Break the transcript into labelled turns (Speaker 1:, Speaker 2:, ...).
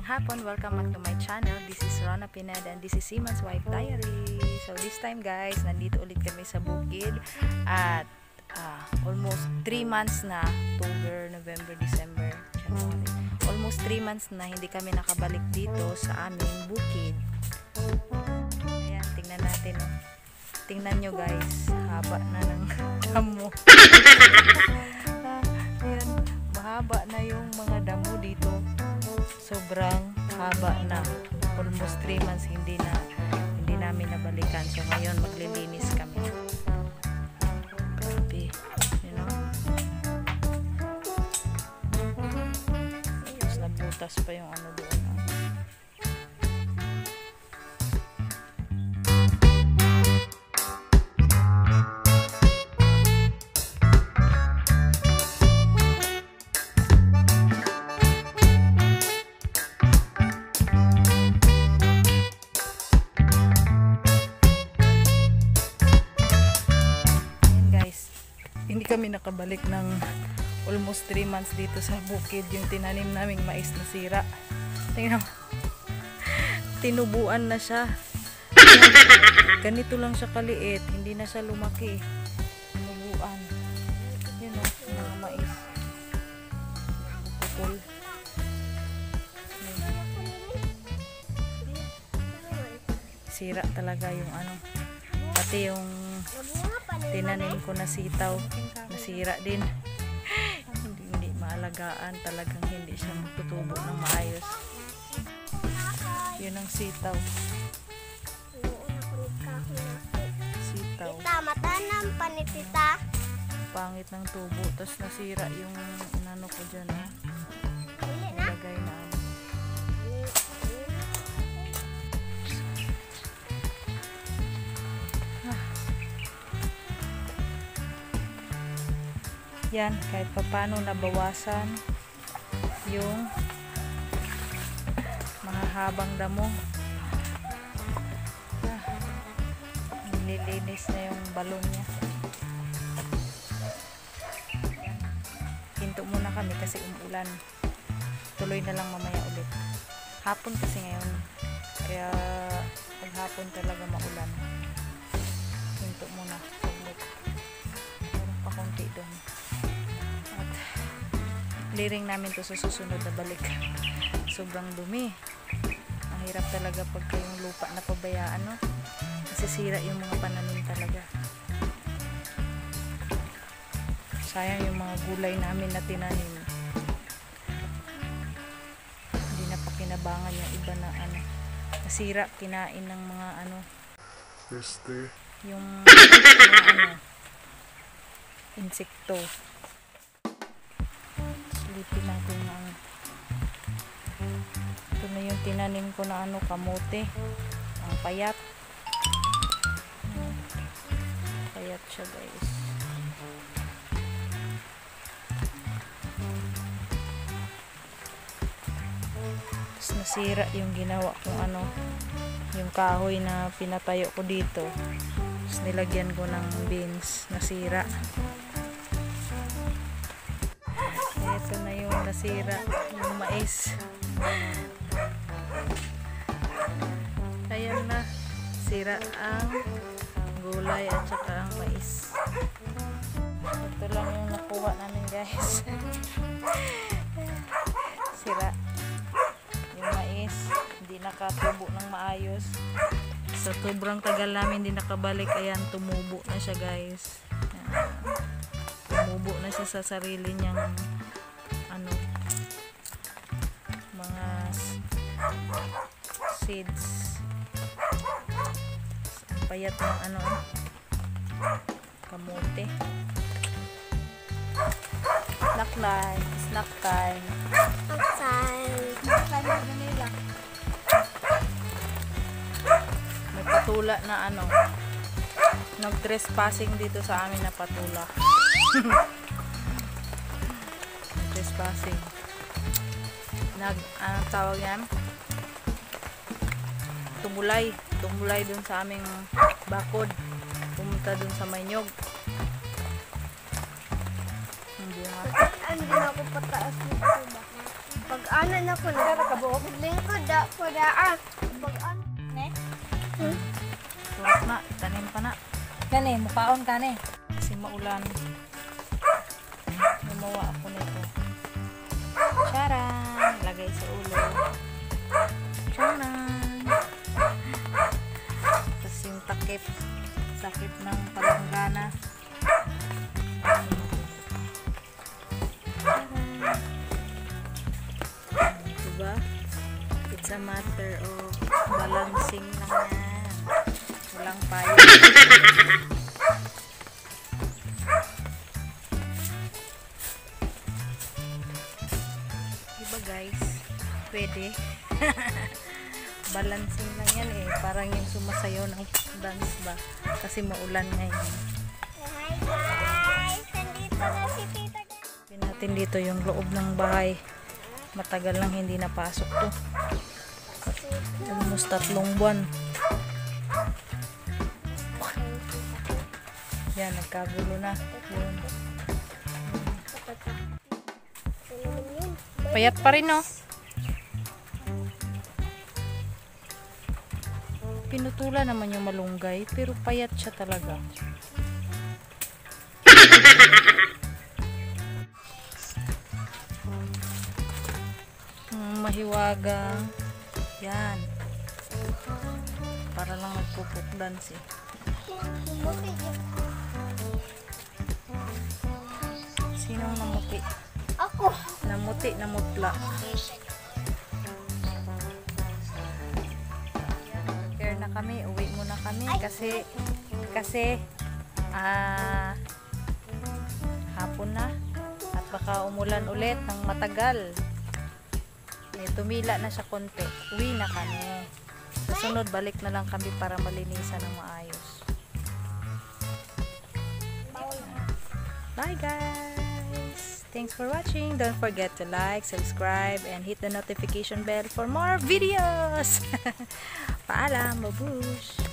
Speaker 1: hapon, welcome back to my channel. This is Rona Pineda and this is Siman's Wife Diary. So this time guys, nandito ulit kami sa bukid at almost 3 months na, October, November, December, January. Almost 3 months na hindi kami nakabalik dito sa aming bukid. Ayan, tingnan natin. Oh. Tingnan nyo guys, haba na ng damo. Ayan, mahaba na yung mga damo dito. Sobrang haba na. Almost 3 months hindi namin nabalikan. So ngayon maglilinis kami. Grabe. You know? Tapos nabutas pa yung ano doon. Hindi kami nakabalik ng almost 3 months dito sa bukid. Yung tinanim naming mais na sira. Tingnan mo. Tinubuan na siya. Ganito lang siya kaliit. Hindi na siya lumaki. Tinubuan. Yun o, mga mais. Pupul. Sira talaga yung ano. Pati yung tinanim ko na sitaw, nasira din. hindi maalagaan, talagang hindi siya magtutubo ng maayos. Yun ang sitaw. Sitaw.
Speaker 2: Tita, matanam pa ni tita.
Speaker 1: Pangit ng tubo, tapos nasira yung ano ko dyan ha. Ilagay na. Yan, kahit papano nabawasan yung mahahabang damo. Nililinis na yung balon niya. Hinto muna kami kasi umulan. Tuloy na lang mamaya ulit. Hapon kasi ngayon. Kaya pag hapon talaga maulan. Hinto muna. Meron pa konti doon. Liring namin to sa susunod na balik. Sobrang dumi. Ang hirap talaga pagka yung lupa na pabayaan, no? Nasisira yung mga pananim talaga. Sayang yung mga gulay namin na tinanim. Hindi na pa kinabangan yung iba na ano. Nasira, kinain ng mga ano. Yung ano, insekto. Silipin natin na ano. Ito na yung tinanim ko na ano, kamote. Ang payat. Payat siya guys. Tapos nasira yung ginawa kong ano, yung kahoy na pinatayo ko dito. Tapos nilagyan ko ng beans. Nasira. Ito na yung nasira, yung mais. Ayan na, sira ang gulay at saka ang mais. Ito lang yung nakuha namin guys. Sira yung mais, hindi nakatubo ng maayos. Sa sobrang tagal namin hindi nakabalik, ayan, tumubo na siya guys. Tumubo na siya sa sarili niyang ano, mga seeds. Ang payat ng ano, kamote. Snack time. Snack time. May patula na ano, nag-trespassing dito sa amin na patula. Trespassing. Anong tawag yan? Tumulay dun sa aming bakod. Pumunta dun sa Maynyog. Hindi na.
Speaker 2: Hindi na ako pataas nito. Pag-anan na po na.
Speaker 3: kabuok.
Speaker 2: Lingkod da po da. Pag-anan.
Speaker 3: Ne?
Speaker 1: Turok na, tanim pa na.
Speaker 3: Kani, mukaon kani.
Speaker 1: Kasi maulan. Gumawa ako nito. Charan! Lagay sa ulo. Charan! Tapos yung takip. Takip ng palanggana. Diba? It's a matter of balancing lang yan. Walang payo. Diba guys? Pwede. Balancing lang yan eh. Parang yung sumasayaw ng dance ba? Kasi maulan ngayon.
Speaker 2: Hi guys! Nandito na si Tita.
Speaker 1: Tingnan natin dito yung loob ng bahay. Matagal lang hindi napasok to. Almost 3 buwan. Yan, nagkagulo na. Yun. Payat pa rin, no? Pinutula naman yung malunggay, pero payat siya talaga. Mahiwaga. Yan. Para lang nagpupuk dance eh. Sinong namuti?
Speaker 2: Ako.
Speaker 1: Namuti, namutla. Care na kami, uwi muna kami kasi hapon na at baka umulan ulit ng matagal. Tumila na siya konti. Uwi na kami. Susunod, balik na lang kami para malinisan ng maayos. Bye guys! Thanks for watching. Don't forget to like, subscribe, and hit the notification bell for more videos. Paalam, babush!